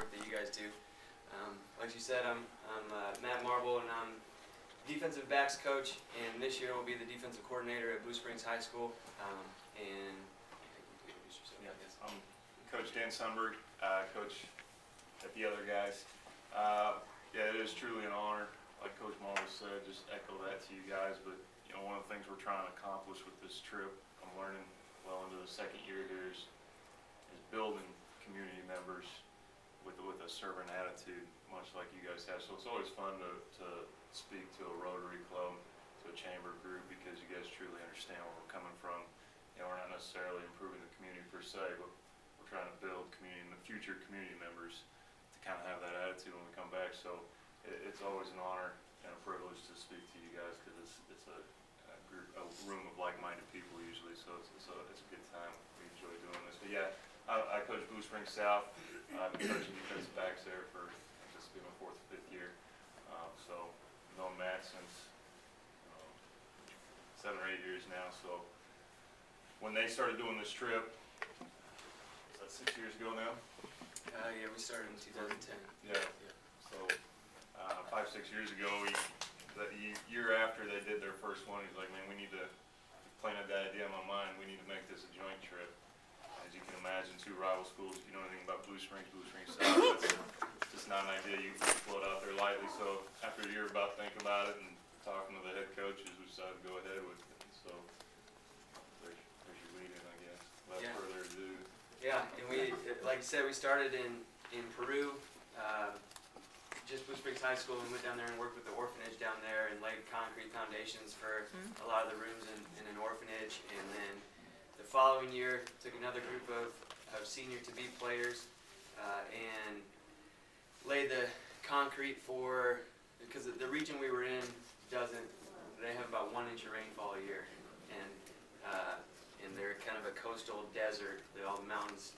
work that you guys do. Like you said, I'm Matt Marble, and I'm defensive backs coach, and this year will be the defensive coordinator at Blue Springs High School. And you can introduce yourself, I guess. I'm Coach Dan Sundberg, coach at the other guys. Yeah, it is truly an honor, like Coach Marble said, just echo that to you guys. But you know, one of the things we're trying to accomplish with this trip, I'm learning well into the second year here, is building community members with a servant attitude, much like you guys have. So it's always fun to speak to a Rotary club, to a chamber group, because you guys truly understand where we're coming from. You know, we're not necessarily improving the community per se, but we're trying to build future community members to kind of have that attitude when we come back. So it's always an honor and a privilege to speak to you guys, because it's a room of like-minded people usually. So it's a good time. We enjoy doing this. But yeah, I coach Blue Springs South. I've been coaching defensive backs there for, this will be my 4th or 5th year. So I've known Matt since 7 or 8 years now. So when they started doing this trip, is that 6 years ago now? Yeah, we started in 2010. Yeah. So 5, 6 years ago, the year after they did their first one, he's like, man, we need to, planted that idea in my mind, we need to make this a joint trip. As you can imagine, 2 rival schools. If you know anything about Blue Springs South, that's just not an idea you float out there lightly. So after a year about thinking about it and talking to the head coaches, we decided to go ahead with it. So there's your lead in, I guess. Without further ado. Yeah, and we, like you said, we started in Peru, just Blue Springs High School, and went down there and worked with the orphanage down there and laid concrete foundations for a lot of the rooms in an orphanage. And then the following year, took another group of senior-to-be players and laid the concrete for, because the region we were in they have about 1 inch of rainfall a year, and they're kind of a coastal desert. All the mountains,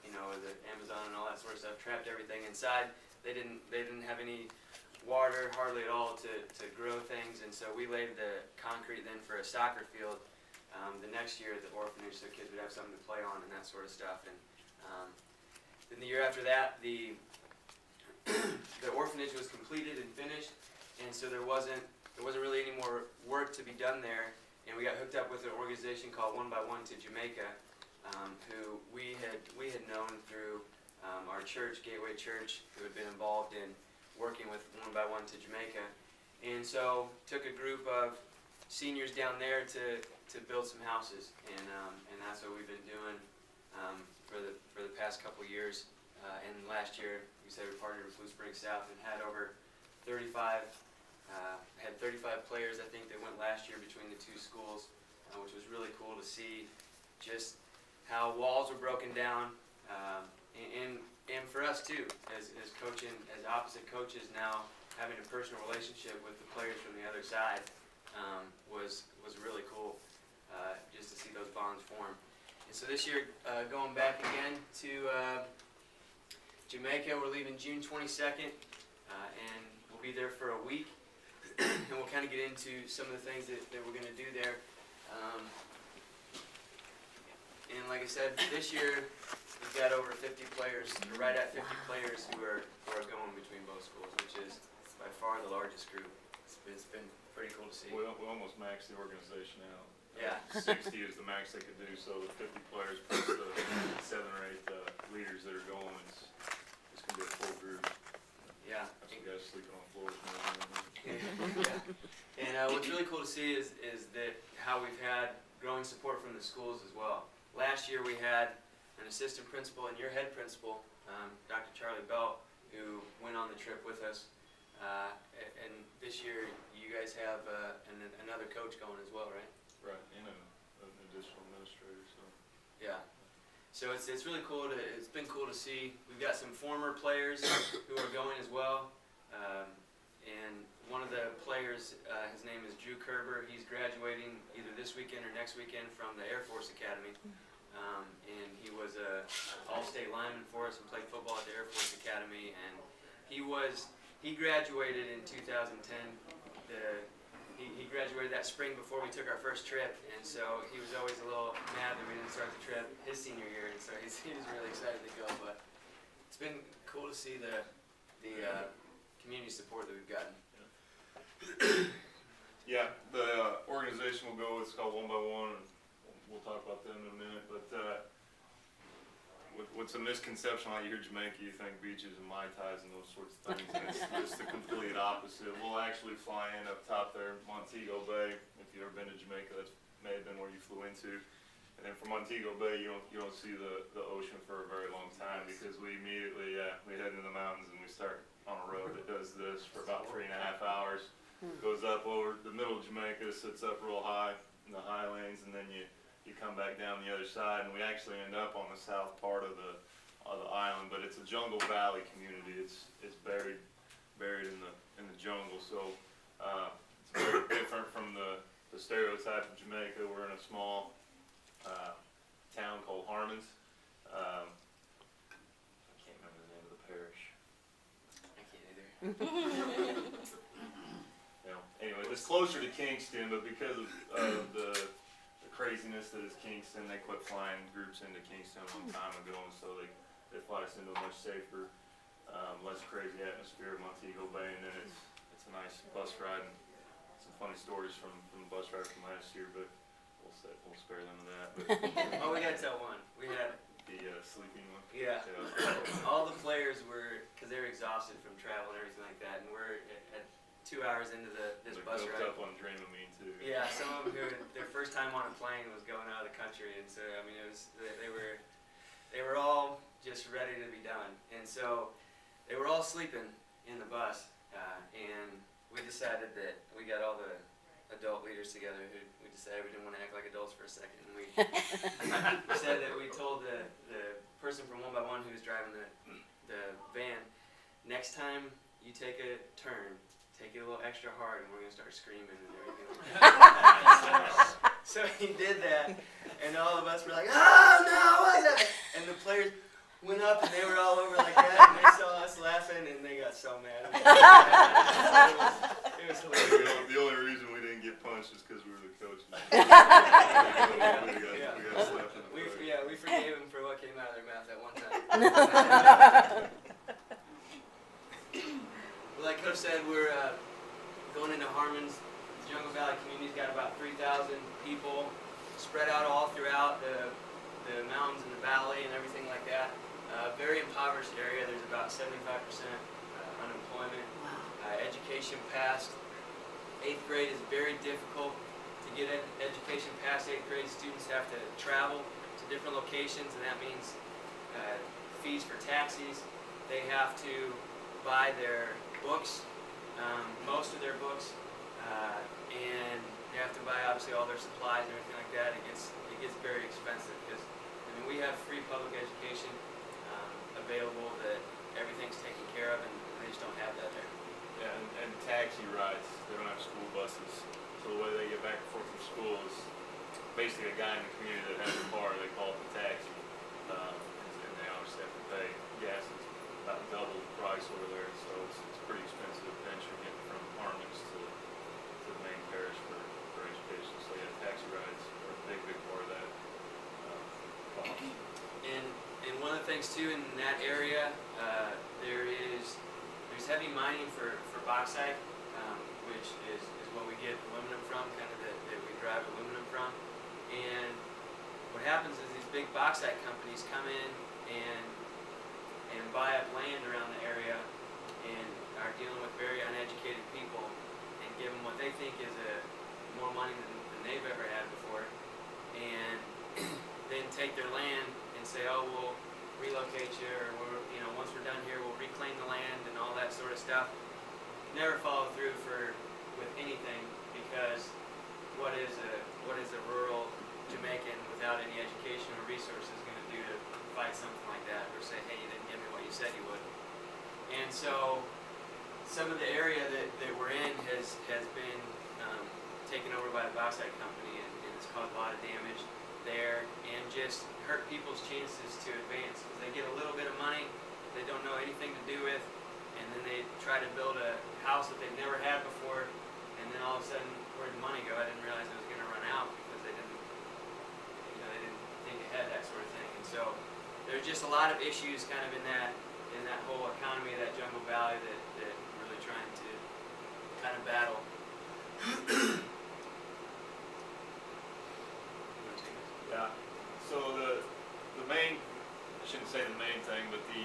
you know, the Amazon and all that sort of stuff, trapped everything inside. They didn't have any water hardly at all to grow things, and so we laid the concrete then for a soccer field the next year at the orphanage, so kids would have something to play on and that sort of stuff. And then the year after that, the orphanage was completed and finished, and so there wasn't really any more work to be done there. And we got hooked up with an organization called 1 by 1 to Jamaica, who we had known through our church, Gateway Church, who had been involved in working with 1 by 1 to Jamaica. And so took a group of seniors down there to build some houses, and that's what we've been doing for the past couple years. And last year, we said we partnered with Blue Springs South and had over 35 players, I think, that went last year between the 2 schools, which was really cool to see just how walls were broken down, and for us too, as coaching, as opposite coaches now, having a personal relationship with the players from the other side was really cool, just to see those bonds form. And so this year, going back again to Jamaica, we're leaving June 22nd, and we'll be there for a week. And we'll kind of get into some of the things that we're going to do there. And like I said, this year we've got over 50 players, or right at 50 players who are going between both schools, which is by far the largest group. It's been pretty cool to see. We almost maxed the organization out. Yeah. 60 is the max they could do, so the 50 players plus the 7 or 8 leaders that are going, it's going to be a full group. Yeah. Some guys sleeping on floors. Yeah. And what's really cool to see is that how we've had growing support from the schools as well. Last year we had an assistant principal and your head principal, Dr. Charlie Bell, who went on the trip with us. And this year you guys have another coach going as well, right? Right, and an additional administrator. So. Yeah. So it's really cool it's been cool to see. We've got some former players who are going as well. And one of the players, his name is Drew Kerber. He's graduating either this weekend or next weekend from the Air Force Academy. And he was an all-state lineman for us and played football at the Air Force Academy. And he graduated in 2010. He graduated that spring before we took our first trip, and so he was always a little mad that we didn't start the trip his senior year, and so he was really excited to go. But it's been cool to see the community support that we've gotten. Yeah, the organization will go, it's called One by One, and we'll talk about them in a minute, but what's a misconception like you hear Jamaica, you think beaches and Mai Tais and those sorts of things, and it's the complete opposite. We'll actually fly in up top there, Montego Bay. If you've ever been to Jamaica, that may have been where you flew into. And then from Montego Bay, you don't see the ocean for a very long time, because we immediately, we head into the mountains and we start on a road that does this for about 3.5 hours. Goes up over the middle of Jamaica, sits up real high in the highlands, and then you come back down the other side, and we actually end up on the south part of the island. But it's a jungle valley community. It's buried in the jungle. So it's very different from the stereotype of Jamaica. We're in a small town called Harmons. I can't remember the name of the parish. I can't either. Anyway, it's closer to Kingston, but because of the craziness that is Kingston, they quit flying groups into Kingston a long time ago, and so they fly us into a much safer, less crazy atmosphere of Montego Bay. And then it's a nice bus ride, and some funny stories from the bus ride from last year, but we'll spare them of that. But Oh, we gotta tell one. We had the sleeping one. Yeah. All the players were, because they were exhausted from travel and everything like that, and we're at 2 hours into this bus ride. Up on Dramamine too. Yeah, some of them who their first time on a plane was going out of the country, and so I mean they were all just ready to be done, and so they were all sleeping in the bus, and we decided that we got all the adult leaders together who we decided we didn't want to act like adults for a second, and we said that we told the person from One by One who was driving the van, next time you take a turn, take it a little extra hard, and we're gonna start screaming and everything like that. So he did that, and all of us were like, "Oh no, what's that?" And the players went up, and they were all over like that, and they saw us laughing, and they got so mad. It was hilarious. The only reason we didn't get punched is because we were the coaches. We forgave them for what came out of their mouth at one time. Like Coach said, we're going into Harmons. The Jungle Valley community's got about 3,000 people spread out all throughout the mountains and the valley and everything like that. Very impoverished area. There's about 75% unemployment. Education past 8th grade is very difficult. To get education past 8th grade, students have to travel to different locations, and that means fees for taxis. They have to buy their books, most of their books, and they have to buy obviously all their supplies and everything like that. It gets very expensive because we have free public education available, that everything's taken care of, and they just don't have that there. Yeah, and taxi rides. They don't have school buses, so the way they get back and forth from school is basically a guy in the community that has a car. They call it the taxi, and they obviously have to pay. Gas is about double the price over there, so it's a pretty expensive venture getting from Harmons to the main parish for education. So yeah, taxi rides are a big part of that cost. And one of the things too in that area, there's heavy mining for bauxite, which is what we get aluminum from, kind of that we drive aluminum from. And what happens is these big bauxite companies come in and buy up land around the area and are dealing with very uneducated people and give them what they think is more money than they've ever had before, and then take their land and say, "Oh, we'll relocate you," or once we're done here, we'll reclaim the land and all that sort of stuff. Never follow through with anything, because what is a rural Jamaican without any education or resources going to do to fight something like that, or say, "Hey, you didn't give me what you said you would"? And so some of the area that we're in has been taken over by the bauxite company, and it's caused a lot of damage there and just hurt people's chances to advance, because they get a little bit of money they don't know anything to do with, and then they try to build a house that they've never had before, and then all of a sudden, where'd the money go? I didn't realize it was going to run out, because they didn't think ahead, that sort of thing. And so there's just a lot of issues kind of in in that whole economy of that Jungle Valley that we're really trying to kind of battle. Yeah. So the main, I shouldn't say the main thing, but the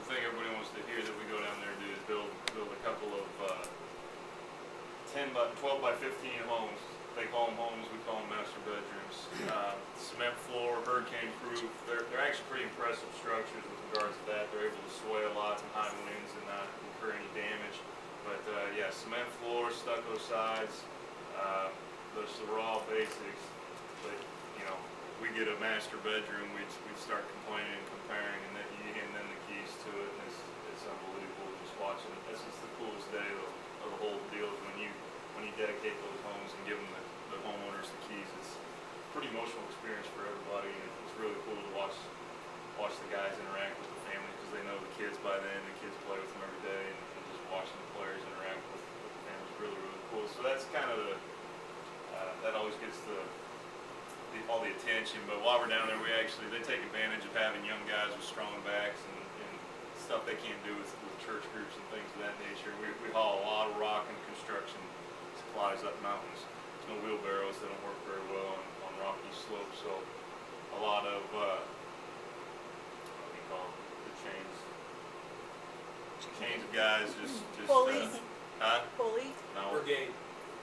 thing everybody wants to hear that we go down there and do is build a couple of 12 by 15 homes. They call them homes, we call them master bedrooms. Cement floor, hurricane proof. They're actually pretty impressive structures with regards to that. They're able to sway a lot in high winds and not incur any damage. But yeah, cement floor, stucco sides. Those are raw basics. But you know, we get a master bedroom, we'd start complaining and comparing, and then you hand them the keys to it, and it's unbelievable just watching. This is the coolest day of the whole deal is when you dedicate those homes and give them the homeowners the keys. It's a pretty emotional experience for everybody, and it's really cool to watch the guys interact with the family because they know the kids by then. The kids play with them every day, and just watching the players interact with the family is really, really cool. So that's kind of that always gets all the attention. But while we're down there, they take advantage of having young guys with strong backs and stuff they can't do with church groups and things of that nature. We haul a lot of rock and construction supplies up mountains. There's no wheelbarrows, they don't work very well on rocky slopes, so a lot of what do you call them? The chains of guys just Pulleys. Pulley? No. Brigade.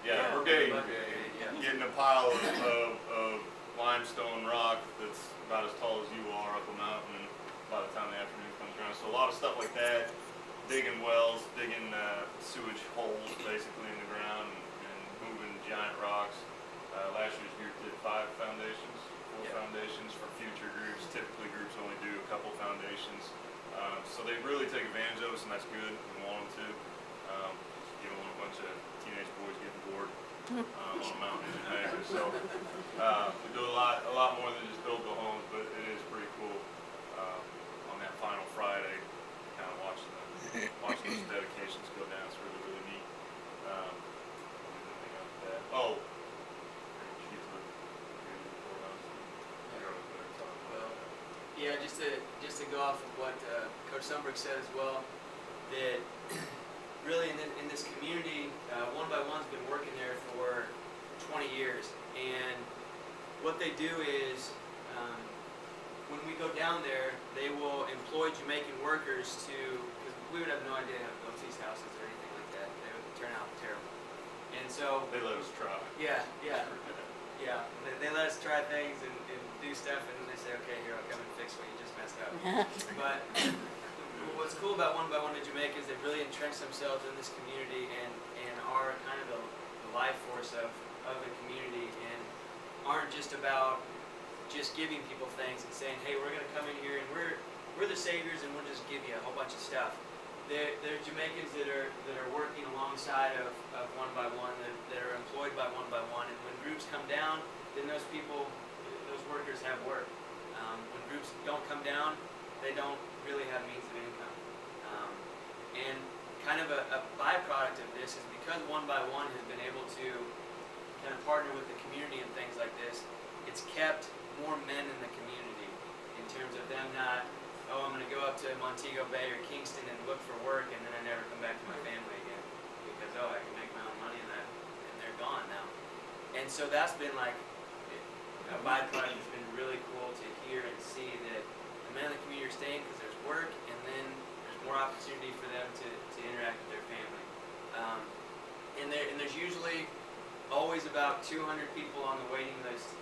Yeah, Yeah. brigade. Yeah. Getting a pile of limestone rock that's about as tall as you are up a mountain by the time the afternoon comes around. So a lot of stuff like that, digging wells, digging sewage holes basically in the ground and moving giant rocks. Last year's group did 4 foundations for future groups. Typically groups only do a couple foundations. So they really take advantage of us, and that's good. We want them to. You don't want a bunch of teenage boys getting bored on a mountain in Niagara. So we do a lot more than just build the homes, but it is pretty cool on that final Friday, kind of watching those dedications go down. It's really, really neat. Anything else with that? Oh, Yeah, just to go off of what Coach Sundberg said as well, that really in this community, One by One's been working there for 20 years, and what they do is when we go down there, they will employ Jamaican workers to, because we would have no idea how to build these houses or anything like that. They would turn out terrible, and so they let us try. yeah. They let us try things and do stuff, and then they say, okay, here, I'll come and fix what you just messed up. But what's cool about One by One in Jamaica is they've really entrenched themselves in this community and are kind of the life force of the community, and aren't just about just giving people things and saying, hey, we're going to come in here and we're the saviors and we'll just give you a whole bunch of stuff. They're Jamaicans that are working alongside of One by One, that are employed by One by One, and when groups come down, then those workers have work. When groups don't come down, they don't really have means of income. And kind of a byproduct of this is because One by One has been able to kind of partner with the community and things like this, it's kept more men in the community in terms of them not, oh, I'm going to go up to Montego Bay or Kingston and look for work, and then I never come back to my family again because, oh, I can make my own money and they're gone now. And so that's been like a byproduct that's been really cool to hear and see that the men in the community are staying because there's work, and then there's more opportunity for them to interact with their family. And there's usually always about 200 people on the waiting list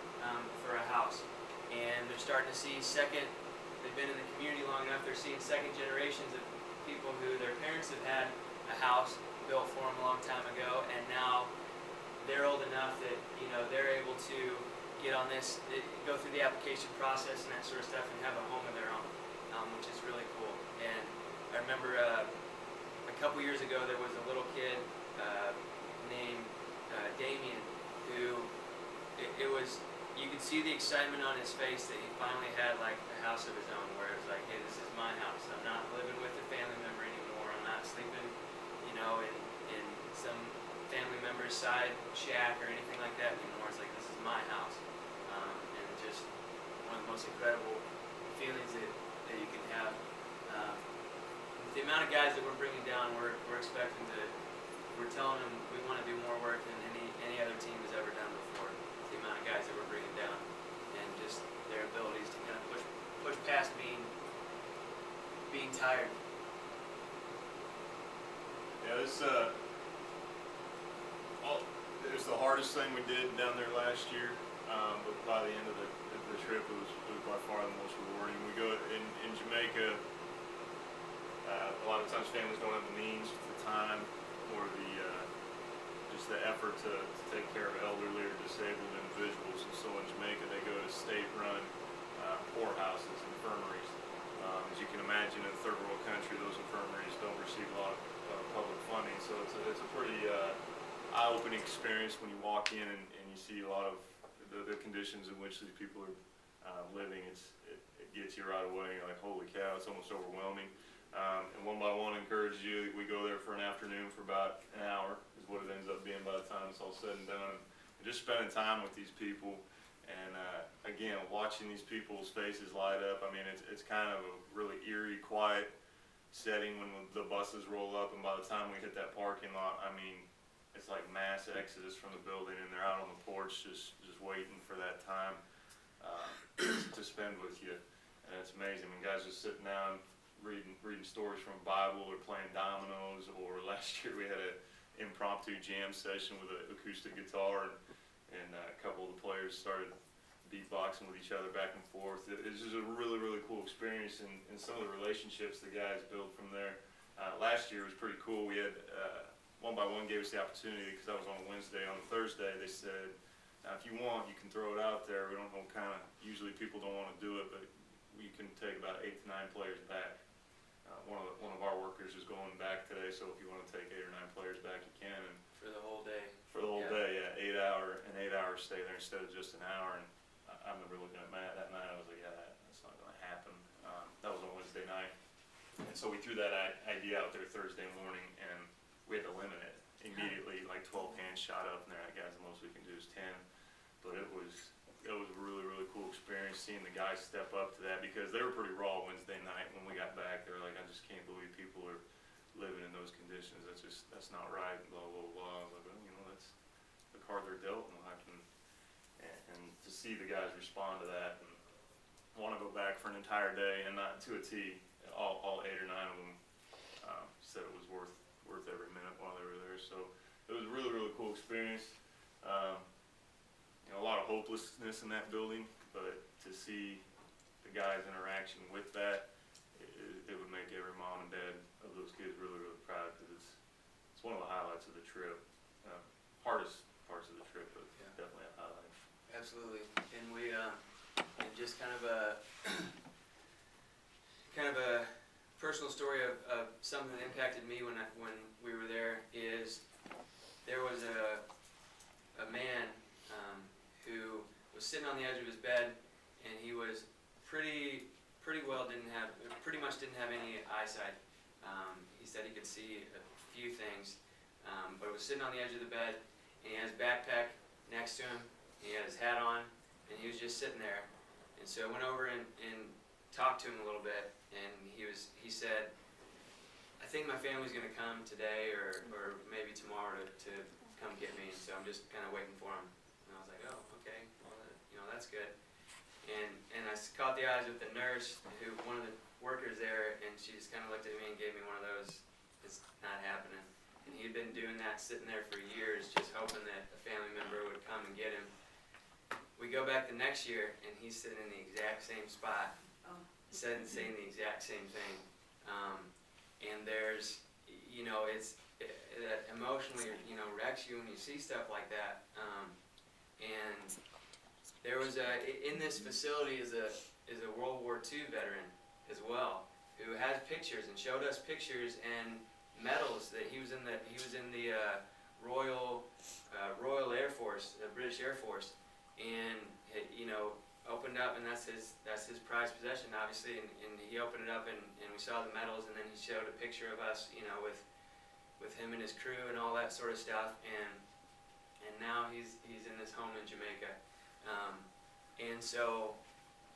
for a house, and they're starting to see they've been in the community long enough, they're seeing second generations of people who their parents have had a house built for them a long time ago, and now they're old enough that, they're able to get on this, go through the application process and that sort of stuff and have a home of their own, which is really cool. And I remember a couple years ago there was a little kid named Damien who, you could see the excitement on his face that he finally had like a house of his own, where it was like, hey, this is my house. I'm not living with a family member anymore. I'm not sleeping, in some family member's side shack or anything like that anymore. It's like, this is my house. And just one of the most incredible feelings that you can have. the amount of guys that we're bringing down, we're expecting to. We're telling them we want to do more work than any other team has ever done before. The amount of guys that we're bringing down, and just their abilities to kind of push past being tired. Yeah, it was the hardest thing we did down there last year, but by the end of the trip, it was by far the most rewarding. We go in Jamaica. A lot of times families don't have the means, the time, or just the effort to take care of elderly or disabled individuals. And so in Jamaica, they go to state-run poorhouses, infirmaries. As you can imagine, in a third world country, those infirmaries don't receive a lot of public funding. So it's a pretty eye-opening experience when you walk in and you see a lot of the conditions in which these people are living. It gets you right away. You're like, holy cow, it's almost overwhelming. And one by one, encourage you. We go there for an afternoon for about an hour is what it ends up being by the time it's all said and done. And just spending time with these people, and again, watching these people's faces light up. I mean, it's kind of a really eerie, quiet setting when the buses roll up, and by the time we hit that parking lot, I mean, it's like mass exodus from the building, and they're out on the porch just waiting for that time to spend with you. And it's amazing. I mean, guys just sitting down reading stories from Bible or playing dominoes, or last year we had an impromptu jam session with an acoustic guitar, and a couple of the players started beatboxing with each other back and forth. It's just a really, really cool experience, and some of the relationships the guys build from there. Last year was pretty cool. We had one by one gave us the opportunity, because that was on a Wednesday. On Thursday they said, now if you want, you can throw it out there. We don't know, usually people don't want to do it, but you can take about 8 to 9 players back. One of our workers is going back today, so if you want to take 8 or 9 players back, you can. And For the whole day. for the whole day, yeah, 8 hours stay there instead of just an hour. And I remember looking at Matt that night. I was like, yeah, that's not going to happen. That was on Wednesday night, and so we threw that idea out there Thursday morning, and we had to limit it immediately. Like 12 hands shot up, and they're like, guys, the most we can do is 10. But it was a really, really cool experience seeing the guys step up to that, because they were pretty raw Wednesday night when we got back. They were like, I just can't believe people are living in those conditions. That's not right, blah, blah, blah. I was like, well, that's the card they're dealt in life. And to see the guys respond to that and want to go back for an entire day, and not to a T, all 8 or 9 of them said it was worth every minute while they were there. So it was a really, really cool experience. A lot of hopelessness in that building, but to see the guys' interaction with that, it would make every mom and dad of those kids really, really proud, because it's one of the highlights of the trip. Hardest parts of the trip, but Yeah. definitely a highlight. Absolutely. And we and just kind of a personal story of something that impacted me when we were there is there was a man who was sitting on the edge of his bed, and he was pretty much didn't have any eyesight. He said he could see a few things, but was sitting on the edge of the bed, and he had his backpack next to him, and he had his hat on, and he was just sitting there. And so I went over and talked to him a little bit, and he said, I think my family's going to come today or maybe tomorrow to come get me, and so I'm just kind of waiting for him. And I was like, oh, okay, well, that's good. And I caught the eyes of the nurse, one of the workers there, and she just kind of looked at me and gave me one of those, it's not happening. And he'd been doing that, sitting there for years, just hoping that a family member would come and get him. We go back the next year, and he's sitting in the exact same spot, saying the exact same thing. And there's, it emotionally, wrecks you when you see stuff like that. And there was in this facility is a World War II veteran as well, who has pictures and showed us pictures and medals that he was in the Royal Air Force, the British Air Force, and opened up, and that's his prized possession, obviously, and he opened it up, and we saw the medals, and then he showed a picture of us, with him and his crew and all that sort of stuff, and now he's in this home in Jamaica, and so,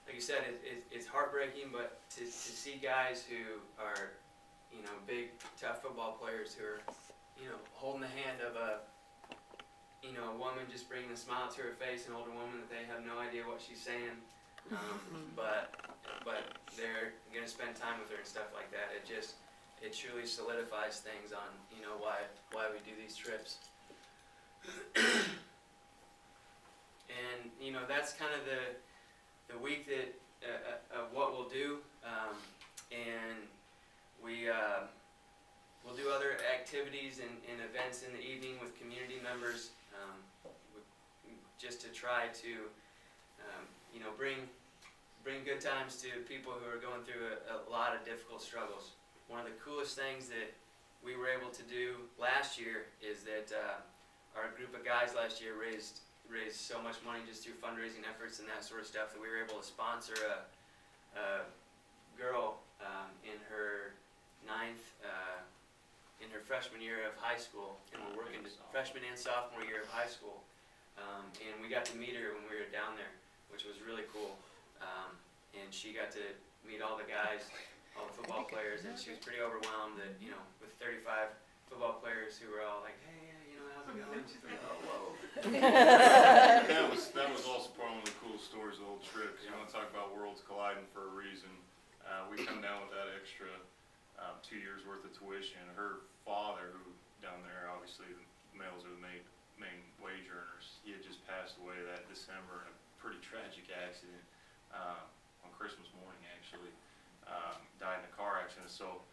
like you said, it's heartbreaking, but to see guys who are, you know, big, tough football players who are, you know, holding the hand of a woman, just bringing a smile to her face, an older woman that they have no idea what she's saying, but they're gonna spend time with her and stuff like that. It truly solidifies things on, you know, why we do these trips. And, you know, that's kind of the week that of what we'll do, and we'll do other activities and events in the evening with community members, just to try to, you know, bring good times to people who are going through a lot of difficult struggles. One of the coolest things that we were able to do last year is that our group of guys last year raised so much money just through fundraising efforts and that sort of stuff that we were able to sponsor a girl in her freshman year of high school, and we're working freshman and sophomore year of high school, and we got to meet her when we were down there, which was really cool, and she got to meet all the guys, all the football players, and she was pretty overwhelmed that, you know, with 35 football players who were all like, hey, you know, how's it going? She's like, oh, whoa. That was also part of one of the cool stories of the whole trip, because you want to talk about worlds colliding for a reason. We come down with that extra 2 years worth of tuition. Her father, who down there, obviously the males are the main wage earners, he had just passed away that December in a pretty tragic accident on Christmas morning, actually. Died in a car accident. So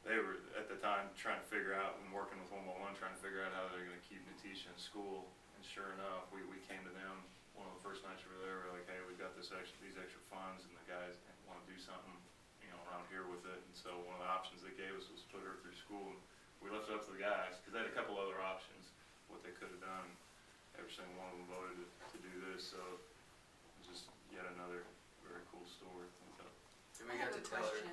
they were at the time trying to figure out, and working with 111, trying to figure out how they're going to keep Natisha in school. And sure enough, we came to them one of the first nights we were there. We're like, hey, we've got these extra funds, and the guys want to do something, you know, around here with it. And so one of the options they gave us was put her through school. And we left it up to the guys because they had a couple other options what they could have done. Every single one of them voted to do this. So it was just yet another very cool story. And we got to tell her.